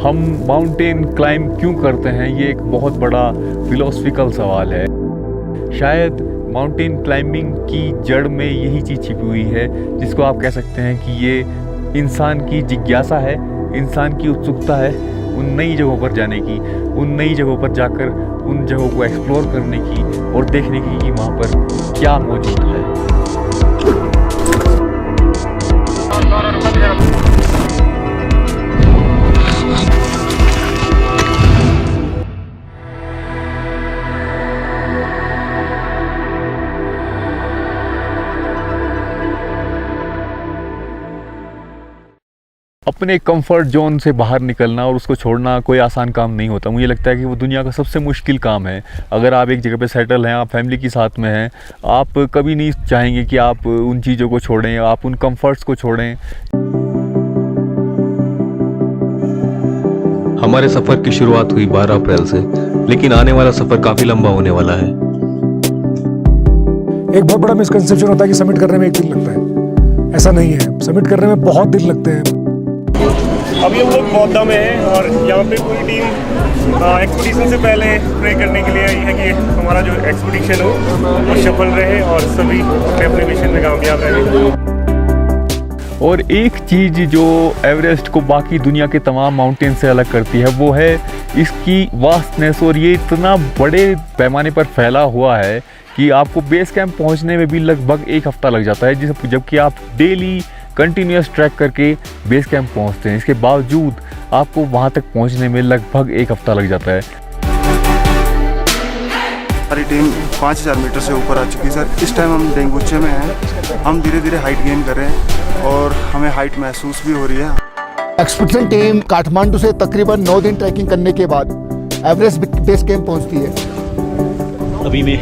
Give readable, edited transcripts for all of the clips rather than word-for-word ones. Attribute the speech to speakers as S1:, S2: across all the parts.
S1: हम mountain climb क्यों करते हैं, ये एक बहुत बड़ा फिलोसफिकल सवाल है। शायद माउंटेन क्लाइंबिंग की जड़ में यही चीज़ छिपी हुई है, जिसको आप कह सकते हैं कि ये इंसान की जिज्ञासा है, इंसान की उत्सुकता है उन नई जगहों पर जाने की, उन नई जगहों पर जाकर उन जगहों को एक्सप्लोर करने की और देखने की कि वहाँ पर क्या मौजूद है। अपने कंफर्ट जोन से बाहर निकलना और उसको छोड़ना कोई आसान काम नहीं होता। मुझे लगता है कि वो दुनिया का सबसे मुश्किल काम है। अगर आप एक जगह पे सेटल हैं, आप फैमिली के साथ में हैं, आप कभी नहीं चाहेंगे कि आप उन चीज़ों को छोड़ें, आप उन कंफर्ट्स को छोड़ें।
S2: हमारे सफ़र की शुरुआत हुई 12 अप्रैल से, लेकिन आने वाला सफ़र काफ़ी लंबा होने वाला है।
S3: एक बहुत बड़ा मिसकंसेप्शन होता है कि सबमिट करने में 1 दिन लगता है। ऐसा नहीं है, सबमिट करने में बहुत दिन लगते हैं।
S4: अभी हम लोग बौद्धा में हैं और यहाँ पे पूरी टीम एक्सपीडिशन से पहले प्रे करने के लिए आई है कि हमारा जो एक्सपीडिशन हो वो सफल रहे और सभी अपने अपने मिशन में कामयाब रहे।
S1: और एक चीज़ जो एवरेस्ट को बाकी दुनिया के तमाम माउंटेन से अलग करती है वो है इसकी वास्टनेस, और ये इतना बड़े पैमाने पर फैला हुआ है कि आपको बेस कैंप पहुँचने में भी लगभग 1 हफ्ता लग जाता है, जबकि आप डेली कंटिन्यूस ट्रैक करके बेस कैंप पहुंचते हैं। इसके बावजूद आपको वहां तक पहुंचने में लगभग 1 हफ्ता लग जाता है।
S5: हमारी टीम 5000 मीटर से ऊपर आ चुकी है सर। इस टाइम हम डेंगुचे में हैं। हम धीरे धीरे हाइट गेन कर रहे हैं और हमें हाइट महसूस भी हो रही है।
S6: एक्सपीडिशन टीम काठमांडू से तकरीबन 9 दिन ट्रैकिंग करने के बाद एवरेस्ट बेस कैंप पहुंचती है।
S7: अभी मैं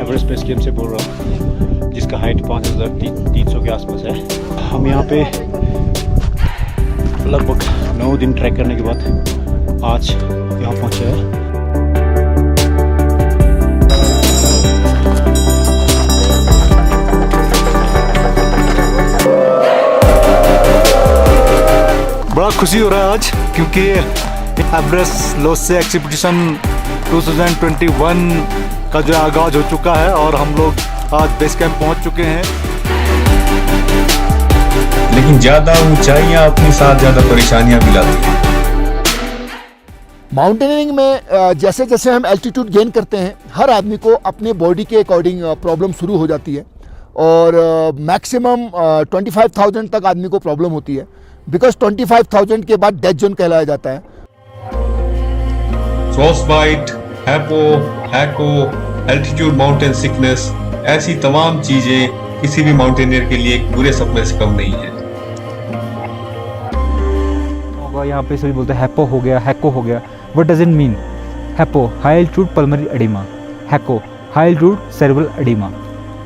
S7: एवरेस्ट बेस कैंप से बोल रहा हूँ, जिसका हाइट 5300 के आसपास है। हम यहाँ पे लगभग 9 दिन ट्रैक करने के बाद आज यहाँ पहुँचे हैं।
S8: बड़ा खुशी हो रहा है आज, क्योंकि एवरेस्ट लोस से एक्सपीडिशन 2021 का जो आगाज हो चुका है और हम लोग आज बेस कैंप पहुँच चुके हैं।
S2: लेकिन ज़्यादा ऊंचाइयां अपने साथ ज़्यादा परेशानियां भी लाती हैं।
S6: माउंटेनियरिंग में जैसे जैसे हम एल्टीट्यूड गेन करते हैं, हर आदमी को अपने बॉडी के अकॉर्डिंग प्रॉब्लम शुरू हो जाती है और मैक्सिमम 25,000 तक आदमी को प्रॉब्लम होती है, बिकॉज 25,000 के बाद डेथ जोन कहलाया जाता है।
S2: फ्रॉस्टबाइट, हैपो, हैको, एल्टीट्यूड माउंटेन सिकनेस, ऐसी तमाम चीज़ें किसी भी माउंटेनियर के लिए एक बुरे सपने से कम नहीं है।
S9: यहाँ पे सभी बोलते हैं हैपो हो गया, हैको हो गया। What does it mean? HAPO high altitude pulmonary oedema, HACO high altitude cerebral oedema.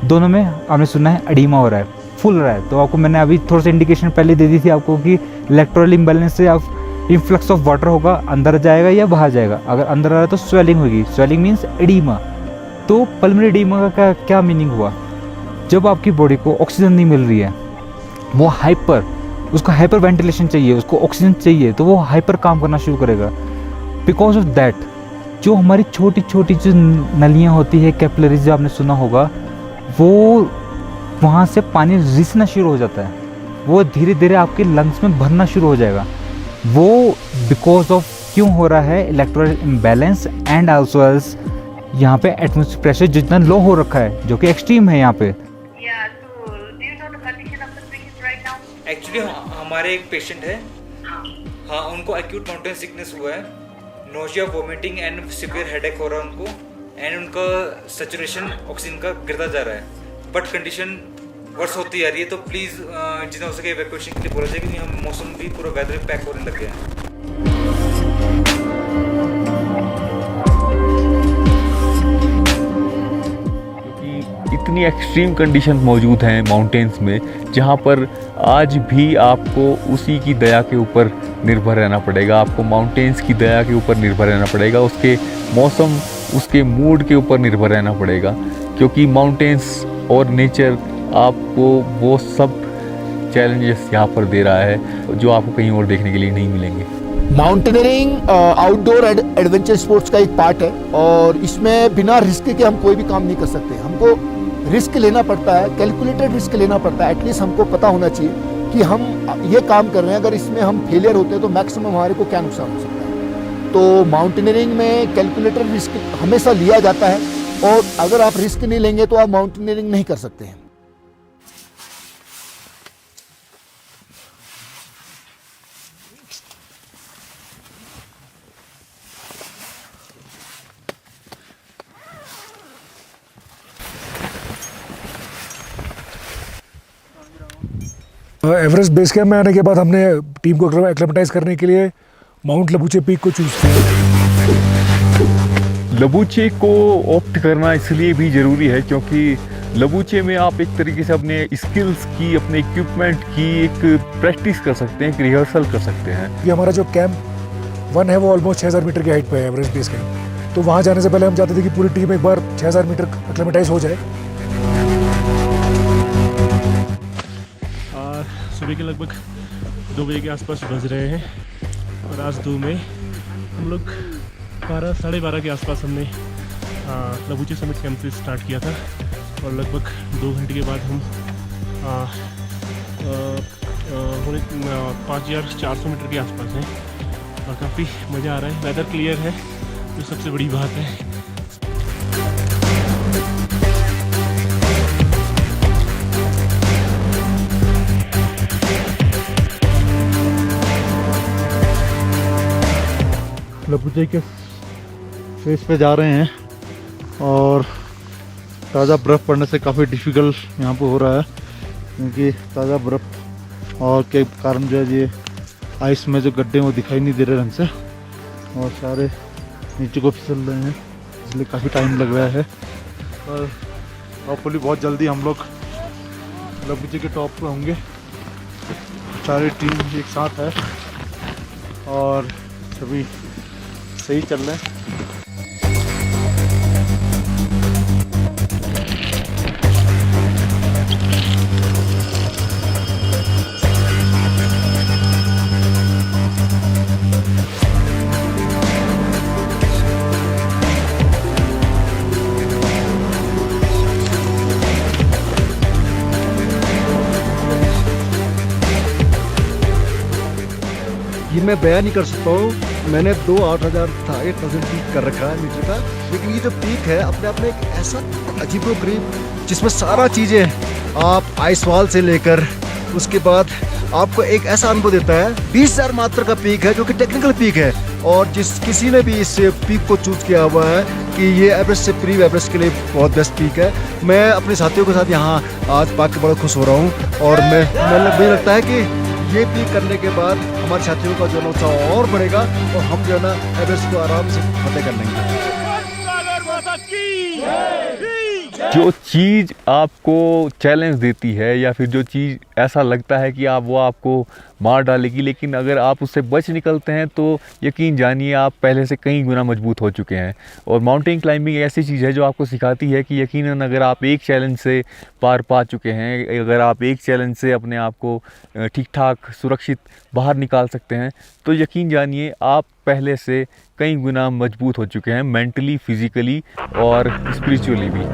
S9: दोनों में आपने सुना है एडिमा हो रहा है, फुल रहा है। तो आपको मैंने अभी थोड़ा सा इंडिकेशन पहले दे दी थी आपको कि इलेक्ट्रोल इम्बैलेंस से आप इन्फ्लक्स ऑफ वाटर होगा, अंदर जाएगा या बाहर जाएगा। अगर अंदर आ रहा है तो स्वेलिंग होगी, स्वेलिंग मीन्स एडिमा। तो पल्मोनरी एडिमा का क्या मीनिंग हुआ? जब आपकी बॉडी को ऑक्सीजन नहीं मिल रही है, वो उसको हाइपर वेंटिलेशन चाहिए, उसको ऑक्सीजन चाहिए, तो वो हाइपर काम करना शुरू करेगा। बिकॉज ऑफ दैट जो हमारी छोटी छोटी जो नलियाँ होती है, कैपिलरीज जो आपने सुना होगा, वो वहाँ से पानी रिसना शुरू हो जाता है। वो धीरे धीरे आपके लंग्स में भरना शुरू हो जाएगा। वो बिकॉज ऑफ क्यों हो रहा है? Electrolyte imbalance and also else यहाँ पे एटमॉस्फेरिक प्रेशर जितना लो हो रखा है, जो कि एक्सट्रीम है यहाँ पे।
S10: एक्चुअली हमारे एक पेशेंट है, हाँ उनको एक्यूट माउंटेन सिकनेस हुआ है, nausea, vomiting and severe headache हो रहा है उनको, एंड उनका सैचुरेशन ऑक्सीजन का गिरता जा रहा है, बट कंडीशन वर्स होती जा रही है। तो प्लीज़ जितना हो सके इवैक्यूएशन के लिए बोला जाए, क्योंकि हम मौसम भी पूरा वेदर पैक होने लग गया है।
S1: इतनी एक्सट्रीम कंडीशन मौजूद हैं माउंटेन्स में, जहाँ पर आज भी आपको उसी की दया के ऊपर निर्भर रहना पड़ेगा। आपको माउंटेन्स की दया के ऊपर निर्भर रहना पड़ेगा, उसके मौसम, उसके मूड के ऊपर निर्भर रहना पड़ेगा, क्योंकि माउंटेन्स और नेचर आपको वो सब चैलेंजेस यहाँ पर दे रहा है जो आपको कहीं और देखने के लिए नहीं मिलेंगे।
S6: माउंटेनियरिंग आउटडोर एडवेंचर स्पोर्ट्स का एक पार्ट है और इसमें बिना रिस्क के हम कोई भी काम नहीं कर सकते। हमको रिस्क लेना पड़ता है, कैलकुलेटेड रिस्क लेना पड़ता है। एटलीस्ट हमको पता होना चाहिए कि हम ये काम कर रहे हैं, अगर इसमें हम फेलियर होते हैं तो मैक्सिमम हमारे को क्या नुकसान हो सकता है। तो माउंटेनियरिंग में कैलकुलेटेड रिस्क हमेशा लिया जाता है और अगर आप रिस्क नहीं लेंगे तो आप माउंटेनियरिंग नहीं कर सकते हैं।
S3: एवरेस्ट बेस कैंप में आने के बाद हमने टीम को एक्लेमेटाइज करने के लिए माउंट लबूचे पीक को चूज किया।
S1: लबूचे को ऑप्ट करना इसलिए भी ज़रूरी है क्योंकि लबूचे में आप एक तरीके से अपने स्किल्स की, अपने इक्विपमेंट की एक प्रैक्टिस कर सकते हैं, एक रिहर्सल कर सकते हैं।
S3: ये हमारा जो कैंप 1 है वो ऑलमोस्ट 6000 मीटर की हाइट पे है, एवरेस्ट बेस कैंप। तो वहाँ जाने से पहले हम चाहते थे कि पूरी टीम एक बार 6000 मीटर एक्लेमेटाइज हो जाए।
S4: सुबह के लगभग 2 बजे के आसपास बज रहे हैं और आज 2 मई हम लोग 12 12:30 के आसपास हमने लबूचे समिट कैंप से स्टार्ट किया था और लगभग 2 घंटे के बाद हम 5400 मीटर के आसपास हैं और काफ़ी मज़ा आ रहा है। वेदर क्लियर है जो सबसे बड़ी बात है।
S8: लबूचे के फेस पे जा रहे हैं और ताज़ा बर्फ़ पड़ने से काफ़ी डिफ़िकल्ट यहाँ पे हो रहा है क्योंकि ताज़ा बर्फ़ और के कारण जो है ये आइस में जो गड्ढे वो दिखाई नहीं दे रहे ढंग से और सारे नीचे को फिसल रहे हैं, इसलिए काफ़ी टाइम लग रहा है। और होपफुली बहुत जल्दी हम लोग लबूचे के टॉप पे होंगे। सारी टीम एक साथ है और सभी सही चल रहे हैं।
S11: ये मैं बयान नहीं कर सकता हूँ। मैंने 2-8000 था 8000 पीक कर रखा है नीचे का, लेकिन ये जो पीक है अपने आप में एक ऐसा अजीबोगरीब जिसमें सारा चीज़ें आप आइस वॉल से लेकर उसके बाद आपको एक ऐसा अनुभव देता है। 20,000 मात्र का पीक है जो कि टेक्निकल पीक है और जिस किसी ने भी इस पीक को चूज किया हुआ है कि ये एवरेस्ट से प्री एवरेस्ट के लिए बहुत बेस्ट पीक है। मैं अपने साथियों के साथ यहाँ आज पाके बड़ा खुश हो रहा हूँ और मुझे लगता है कि ये पीक करने के बाद हमारे साथियों का जो है उत्साह और बढ़ेगा और हम जो है ना एवरेस्ट को आराम से फतेह कर लेंगे।
S1: जो चीज़ आपको चैलेंज देती है या फिर जो चीज़ ऐसा लगता है कि वो आपको मार डालेगी, लेकिन अगर आप उससे बच निकलते हैं तो यकीन जानिए आप पहले से कई गुना मजबूत हो चुके हैं। और माउंटेन क्लाइंबिंग ऐसी चीज़ है जो आपको सिखाती है कि यकीनन अगर आप एक चैलेंज से पार पा चुके हैं, अगर आप एक चैलेंज से अपने आप को ठीक ठाक सुरक्षित बाहर निकाल सकते हैं, तो यकीन जानिए आप पहले से कई गुना मजबूत हो चुके हैं, मेंटली, फिजिकली और स्पिरिचुअली भी।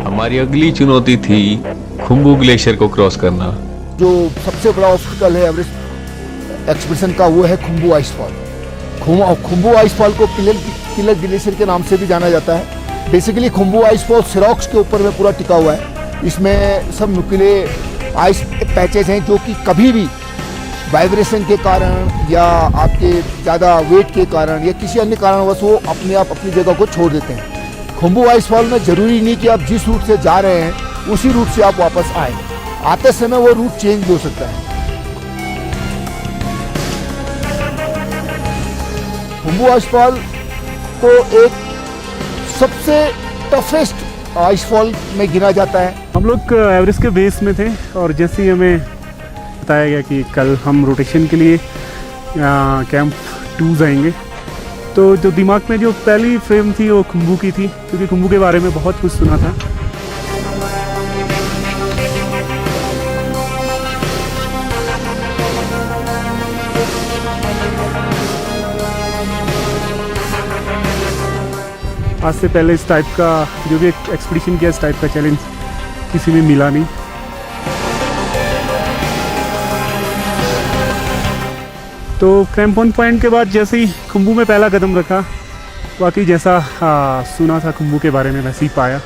S2: हमारी अगली चुनौती थी खुम्बू ग्लेशियर को क्रॉस करना।
S6: जो सबसे बड़ा ऑब्स्टिकल है एवरेस्ट एक्सपीडिशन का वो है खुम्बू आइसफॉल। खुम्बू आइसफॉल को किलर ग्लेशियर के नाम से भी जाना जाता है। बेसिकली खुम्बू आइसफॉल सिरॉक्स के ऊपर में पूरा टिका हुआ है। इसमें सब नुकीले आइस पैचेज हैं जो कि कभी भी वाइब्रेशन के कारण या आपके ज़्यादा वेट के कारण या किसी अन्य कारणवश वो अपने आप अपनी जगह को छोड़ देते हैं। खुम्बू आइसफॉल में ज़रूरी नहीं कि आप जिस रूट से जा रहे हैं उसी रूट से आप वापस आए, आते समय वो रूट चेंज हो सकता है। खुम्बू आइसफॉल को एक सबसे टफेस्ट आइसफॉल में गिना जाता है।
S4: हम लोग एवरेस्ट के बेस में थे और जैसे ही हमें बताया गया कि कल हम रोटेशन के लिए कैंप 2 जाएंगे, तो जो दिमाग में जो पहली फ्रेम थी वो खुम्बू की थी, क्योंकि खुम्बू के बारे में बहुत कुछ सुना था। आज से पहले इस टाइप का जो भी एक्सपीडिशन किया, इस टाइप का चैलेंज किसी में मिला नहीं। तो क्रैम्पन पॉइंट के बाद जैसे ही खुम्बू में पहला कदम रखा, वाकई जैसा सुना था खुम्बू के बारे में वैसे ही पाया,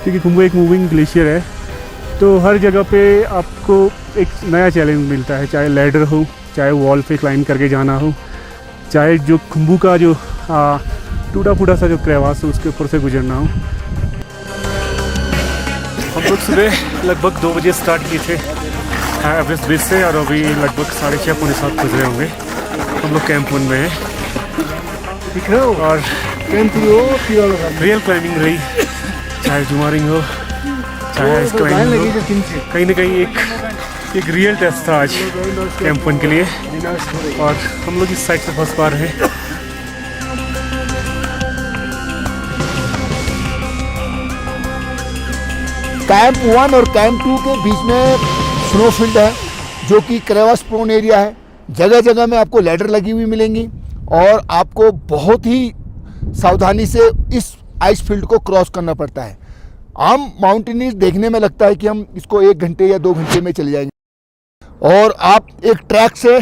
S4: क्योंकि खुम्बू एक मूविंग ग्लेशियर है। तो हर जगह पे आपको एक नया चैलेंज मिलता है, चाहे लैडर हो, चाहे वॉल पे क्लाइंब करके जाना हो, चाहे जो खुम्बू का जो टूटा फूटा सा जो क्रेवास हो उसके ऊपर से गुजरना हो। हम लोग सुबह लगभग 2 बजे स्टार्ट किए थे एवरेस्ट बेस से, और अभी लगभग 6:30 पौने 7 बज रहे होंगे। हम लोग कैंप 1 में हैं और रियल क्लाइंबिंग रही, चाहे जुमारिंग हो, चाहे आइस क्लाइंबिंग हो, कहीं ना कहीं एक रियल टेस्ट था आज कैंप 1 के लिए। और हम लोग इस साइड से फंस पा रहे हैं।
S6: कैंप 1 और कैंप 2 के बीच में स्नोफील्ड है, जो कि क्रेवास प्रोन एरिया है। जगह जगह में आपको लैडर लगी हुई मिलेंगी और आपको बहुत ही सावधानी से इस आइस फील्ड को क्रॉस करना पड़ता है। आम माउंटेनियर्स देखने में लगता है कि हम इसको 1 घंटे या 2 घंटे में चले जाएंगे, और आप एक ट्रैक से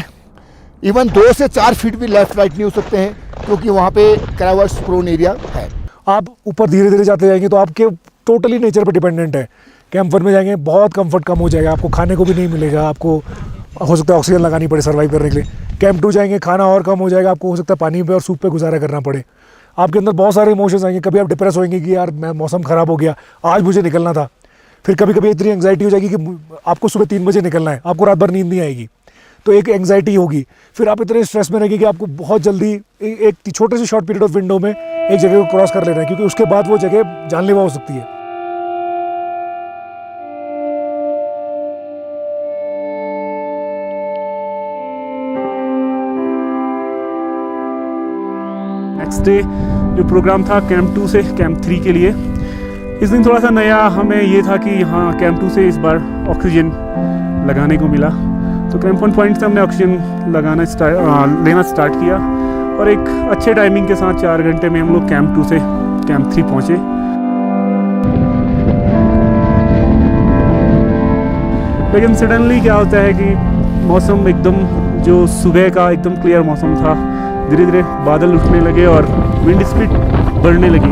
S6: इवन 2 से 4 फीट भी लेफ्ट राइट नहीं हो सकते हैं, क्योंकि वहाँ पे क्रेवास प्रोन एरिया है।
S3: आप ऊपर धीरे धीरे जाते जाएंगे तो आपके टोटली नेचर पर डिपेंडेंट है। कैंप 1 में जाएंगे बहुत कंफर्ट कम हो जाएगा, आपको खाने को भी नहीं मिलेगा, आपको हो सकता है ऑक्सीजन लगानी पड़े सर्वाइव करने के लिए। कैंप 2 जाएंगे, खाना और कम हो जाएगा, आपको हो सकता है पानी पे और सूप पे गुजारा करना पड़े। आपके अंदर बहुत सारे इमोशंस आएंगे, कभी आप डिप्रेस होंगे कि यार मैं मौसम ख़राब हो गया, आज मुझे निकलना था। फिर कभी कभी इतनी एंग्जाइटी हो जाएगी कि आपको सुबह 3 बजे निकलना है, आपको रात भर नींद नहीं आएगी, तो एक एंग्जाइटी होगी। फिर आप इतने स्ट्रेस में रहेंगे कि आपको बहुत जल्दी एक छोटे से शॉर्ट पीरियड ऑफ विंडो में एक जगह को क्रॉस कर लेना है, क्योंकि उसके बाद वो जगह जानलेवा हो सकती है।
S4: नेक्स्ट डे जो प्रोग्राम था कैंप 2 से कैंप 3 के लिए, इस दिन थोड़ा सा नया हमें ये था कि यहाँ कैंप 2 से इस बार ऑक्सीजन लगाने को मिला। तो कैंप 1 पॉइंट से हमने ऑक्सीजन लेना स्टार्ट किया, और एक अच्छे टाइमिंग के साथ 4 घंटे में हम लोग कैंप 2 से कैंप 3 पहुँचे। लेकिन सडनली क्या होता है कि मौसम एकदम, जो सुबह का एकदम क्लियर मौसम था, धीरे धीरे बादल उठने लगे और विंड स्पीड बढ़ने लगी।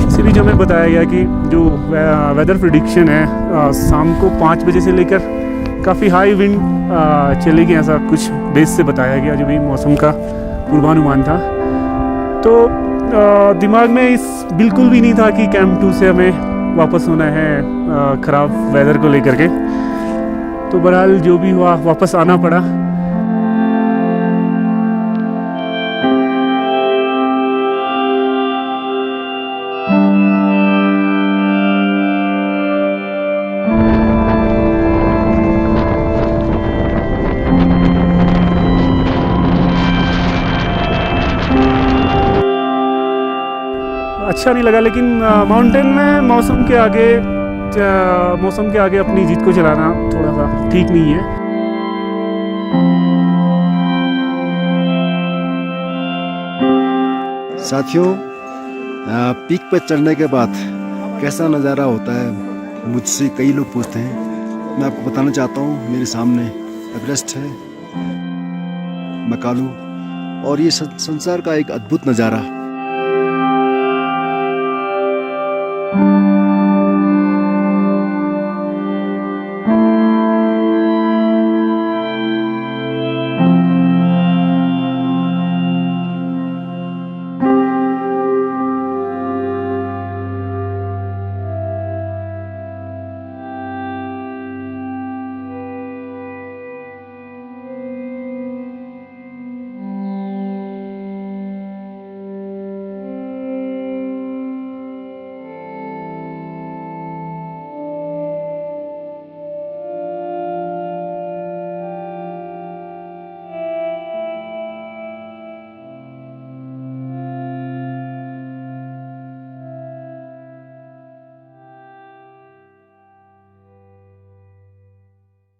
S4: इसी बीच हमें बताया गया कि जो वेदर प्रेडिक्शन है, शाम को 5 बजे से लेकर काफ़ी हाई विंड चलेगी, ऐसा कुछ बेस से बताया गया, जो भी मौसम का पूर्वानुमान था। तो दिमाग में इस बिल्कुल भी नहीं था कि कैंप 2 से हमें वापस होना है ख़राब वेदर को लेकर के। तो बहरहाल जो भी हुआ, वापस आना पड़ा। अच्छा नहीं लगा, लेकिन माउंटेन में मौसम के आगे अपनी जीत को चलाना थोड़ा सा ठीक नहीं है।
S11: साथियों, पीक पर चढ़ने के बाद कैसा नज़ारा होता है, मुझसे कई लोग पूछते हैं। मैं आपको बताना चाहता हूँ, मेरे सामने एवरेस्ट है, मकालू, और ये संसार का एक अद्भुत नज़ारा।